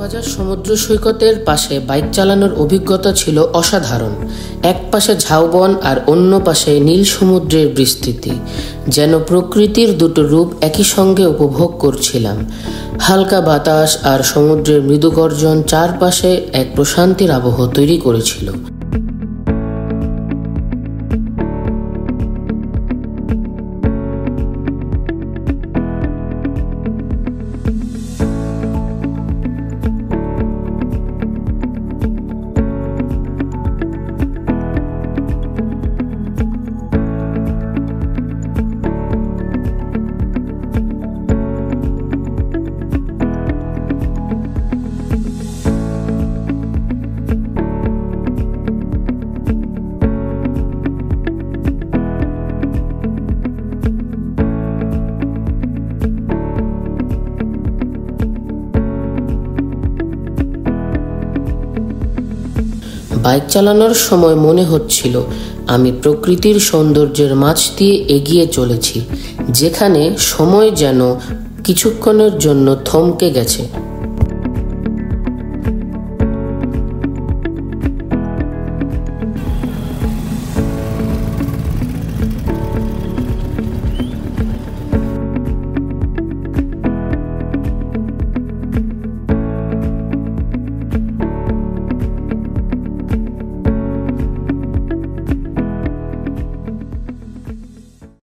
কক্সবাজার সমুদ্র সৈকতের পাশে বাইক চালানোর অভিজ্ঞতা ছিল অসাধারণ। এক পাশে ঝাউবন আর অন্য পাশে নীল সমুদ্রের বিস্তৃতি, যেন প্রকৃতির দুটো রূপ একই সঙ্গে উপভোগ করছিলাম। হালকা বাতাস আর সমুদ্রের মৃদু গর্জন চারপাশে এক প্রশান্তির আবহ তৈরি করেছিল। বাইক চালানোর সময় মনে হচ্ছিল আমি প্রকৃতির সৌন্দর্যের মাঝ দিয়ে এগিয়ে চলেছি, যেখানে সময় যেন কিছুক্ষণের জন্য থমকে গেছে।